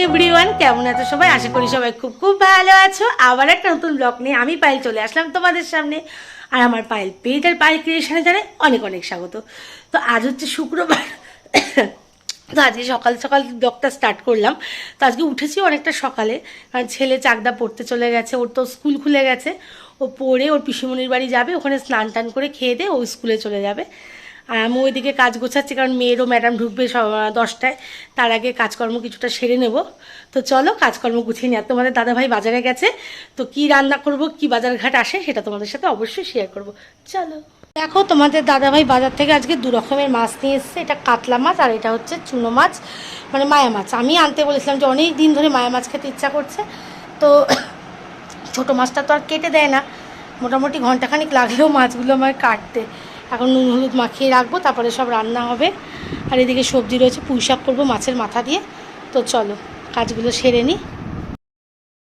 Everyone, কেমন আছো সবাই? আশা করি সবাই খুব খুব ভালো আছো। আবার একটা নতুন ব্লগ নিয়ে আমি পায়েল চলে আসলাম তোমাদের সামনে। আর আমার পায়েল পেজ আর পায়েল ক্রিয়েশনে জানাই অনেক অনেক স্বাগত। তো আজ হচ্ছে শুক্রবার। তো আজকে সকাল সকাল ব্লগটা স্টার্ট করলাম। তো আজকে উঠেছি অনেকটা সকালে, কারণ ছেলে চাকদা পড়তে চলে গেছে, ওর তো স্কুল খুলে গেছে। ও পড়ে ওর পিসিমণির বাড়ি যাবে, ওখানে স্নান টান করে খেয়ে দিয়ে ও স্কুলে চলে যাবে। আর আমি ওইদিকে কাজ গোছাচ্ছি, কারণ মেয়েরও ম্যাডাম ঢুকবে 10টায়। তার আগে কাজকর্ম কিছুটা সেরে নেব। তো চলো কাজকর্ম গুছিয়ে নিই। আর তোমাদের দাদাভাই বাজারে গেছে, তো কি রান্না করব, কি বাজারঘাট আসে সেটা তোমাদের সাথে অবশ্যই শেয়ার করব। চলো দেখো, তোমাদের দাদাভাই বাজার থেকে আজকে 2 রকমের মাছ নিয়ে এসেছে। এটা কাতলা মাছ আর এটা হচ্ছে চুনো মাছ, মানে মায়া মাছ। আমি আনতে বলেছিলাম যে অনেক দিন ধরে মায়া মাছ খেতে ইচ্ছা করছে। তো ছোটো মাছটা তো আর কেটে দেয় না, মোটামুটি ঘন্টাখানিক লাগলেও মাছগুলো আমার কাটতে। এখন নুন হলুদ মাখিয়ে রাখবো, তারপরে সব রান্না হবে। আর এদিকে সবজি রয়েছে, পুঁই শাক করবো মাছের মাথা দিয়ে। তো চলো কাজগুলো সেরে নিই।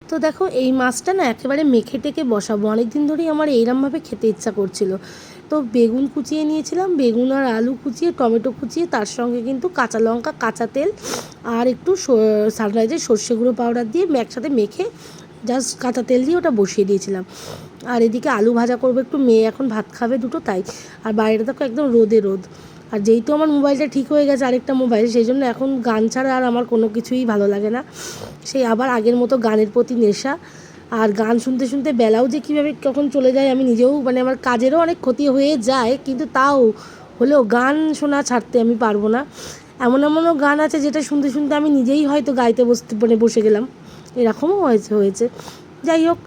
তো দেখো, এই মাছটা না একেবারে মেখে টেকে বসাবো। অনেক দিন ধরেই আমার এইরমভাবে খেতে ইচ্ছা করছিল। তো বেগুন কুচিয়ে নিয়েছিলাম, বেগুন আর আলু কুচিয়ে, টমেটো কুচিয়ে, তার সঙ্গে কিন্তু কাঁচা লঙ্কা, কাঁচা তেল আর একটু সানরাইজের সর্ষে গুঁড়ো পাউডার দিয়ে একসাথে মেখে জাস্ট কাঁচা তেল দিয়ে ওটা বসিয়ে দিয়েছিলাম। আর এদিকে আলু ভাজা করবো একটু, মেয়ে এখন ভাত খাবে দুটো তাই। আর বাইরে দেখো একদম রোদে রোদ। আর যেহেতু আমার মোবাইলটা ঠিক হয়ে গেছে, আরেকটা মোবাইল, সেই জন্য এখন গান ছাড়া আর আমার কোনো কিছুই ভালো লাগে না। সেই আবার আগের মতো গানের প্রতি নেশা। আর গান শুনতে শুনতে বেলাও যে কীভাবে কখন চলে যায় আমি নিজেও, মানে আমার কাজেরও অনেক ক্ষতি হয়ে যায়, কিন্তু তাও হলেও গান শোনা ছাড়তে আমি পারবো না। এমন এমনও গান আছে যেটা শুনতে শুনতে আমি নিজেই হয়তো গাইতে বসে গেলাম, এরকমও হয়েছে। যাই হোক,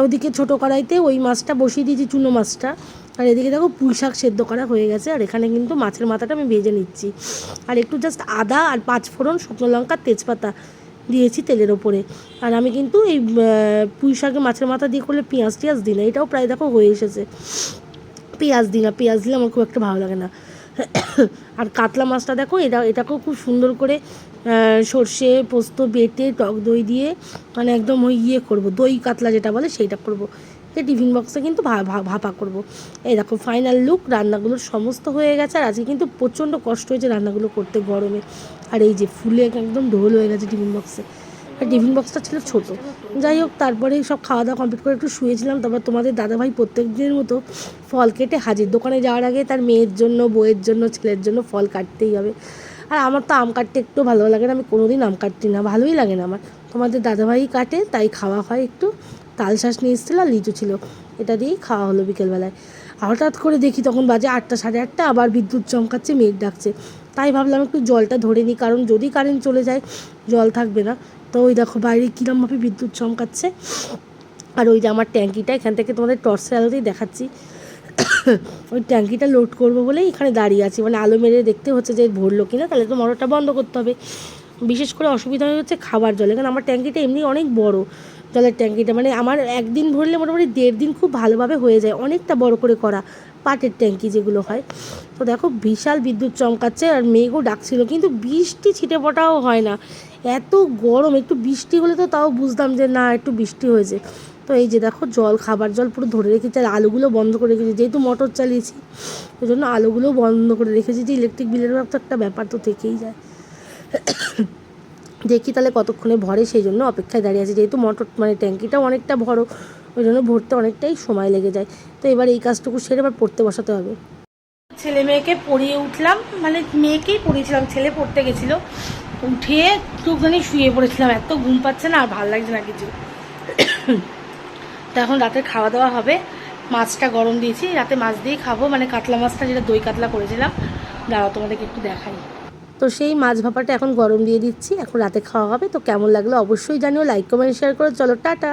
ওদিকে ছোটো কড়াইতে ওই মাছটা বসিয়ে দিয়েছি, চুনো মাছটা। আর এদিকে দেখো পুঁই শাক সেদ্ধ করা হয়ে গেছে। আর এখানে কিন্তু মাছের মাথাটা আমি ভেজে নিচ্ছি। আর একটু জাস্ট আদা আর 5 ফোড়ন, শুকনো লঙ্কা, তেজপাতা দিয়েছি তেলের ওপরে। আর আমি কিন্তু এই পুঁই শাকে মাছের মাথা দিয়ে করলে পেঁয়াজ টিয়াজ দিই না। এটাও প্রায় দেখো হয়ে এসেছে। পেঁয়াজ দিই না, পেঁয়াজ দিলে আমার খুব একটা ভালো লাগে না। আর কাতলা মাছটা দেখো, এটাকেও খুব সুন্দর করে সর্ষে পোস্ত বেটে টক দই দিয়ে, মানে একদম ওই করবো, দই কাতলা যেটা বলে সেইটা করবো। টিফিন বক্সে কিন্তু ভাপা করবো। এই দেখো ফাইনাল লুক, রান্নাগুলোর সমস্ত হয়ে গেছে। আর আজকে কিন্তু প্রচণ্ড কষ্ট হয়েছে রান্নাগুলো করতে গরমে। আর এই যে ফুলে একদম ঢোল হয়ে গেছে টিফিন বক্সে। আর টিফিন বক্সটা ছিল ছোটো। যাই হোক, তারপরে সব খাওয়া দাওয়া কমপ্লিট করে একটু শুয়েছিলাম। তারপর তোমাদের দাদাভাই প্রত্যেক দিনের মতো ফল কেটে হাজির। দোকানে যাওয়ার আগে তার মেয়ের জন্য, বউয়ের জন্য, ছেলের জন্য ফল কাটতেই হবে। আর আমার তো আম কাটতে একটু ভালো লাগে না, আমি কোনোদিন আম কাটতে না, ভালোই লাগে না আমার। তোমাদের দাদাভাই কাটে, তাই খাওয়া হয় একটু। তালশাঁস নিয়ে এসেছিলো আর লিচু ছিল, এটা দিয়েই খাওয়া হলো বিকেলবেলায়। হঠাৎ করে দেখি তখন বাজে 8টা, সাড়ে 8টা, আবার বিদ্যুৎ চমকাচ্ছে, মেঘ ডাকছে। তাই ভাবলাম একটু জলটা ধরে নিই, কারণ যদি কারেন্ট চলে যায় জল থাকবে না। তো ওই দেখো বাইরে কীরমভাবে বিদ্যুৎ চমকাচ্ছে। আর ওই যে আমার ট্যাঙ্কিটা, এখান থেকে তোমাদের টর্চের আলোতেই দেখাচ্ছি। ওই ট্যাঙ্কিটা লোড করবো বলেই এখানে দাঁড়িয়ে আছি, মানে আলো মেরে দেখতে হচ্ছে যে ভরলো কিনা, তাহলে তো মোটরটা বন্ধ করতে হবে। বিশেষ করে অসুবিধা হয়ে হচ্ছে খাবার জলে, কারণ আমার ট্যাঙ্কিটা এমনি অনেক বড়। জলের ট্যাঙ্কিটা মানে আমার একদিন ভরলে মোটামুটি 1.5 দিন খুব ভালোভাবে হয়ে যায়, অনেকটা বড় করে করা পাটের ট্যাঙ্কি যেগুলো হয়। তো দেখো বিশাল বিদ্যুৎ চমকাচ্ছে, আর মেঘও ডাকছিল, কিন্তু বৃষ্টি ছিটে ফোঁটাও হয় না, এত গরম। একটু বৃষ্টি হলে তো তাও বুঝতাম যে না একটু বৃষ্টি হয়েছে। তো এই যে দেখো জল, খাবার জল পুরো ধরে রেখেছি। আর আলুগুলো বন্ধ করে রেখেছি, যেহেতু মোটর চালিয়েছি ওই জন্য আলুগুলো বন্ধ করে রেখেছি। যে ইলেকট্রিক বিলের তো একটা ব্যাপার তো থেকেই যায়। দেখি তাহলে কতক্ষণে ভরে, সেই জন্য অপেক্ষায় দাঁড়িয়ে আছে। যেহেতু মোটর মানে ট্যাঙ্কিটাও অনেকটা বড়, ওই জন্য ভরতে অনেকটাই সময় লেগে যায়। তো এবার এই কাজটুকু সেরে এবার পড়তে বসাতে হবে। ছেলে মেয়েকে পড়িয়ে উঠলাম, মানে মেয়েকেই পড়িয়েছিলাম, ছেলে পড়তে গেছিলো। উঠিয়ে একটুখানি শুয়ে পড়েছিলাম, এত ঘুম পাচ্ছে না, আর ভালো লাগছে না কিছু। তো এখন রাতের খাওয়া দাওয়া হবে। মাছটা গরম দিয়েছি, রাতে মাছ দিয়েই খাবো, মানে কাতলা মাছটা যেটা দই কাতলা করেছিলাম। দাঁড়াও তোমাদেরকে একটু দেখাই। তো সেই মাছ ভাপাটা এখন গরম দিয়ে দিচ্ছি, এখন রাতে খাওয়া হবে। তো কেমন লাগলো অবশ্যই জানিও, লাইক কমেন্ট শেয়ার করো। চলো টাটা।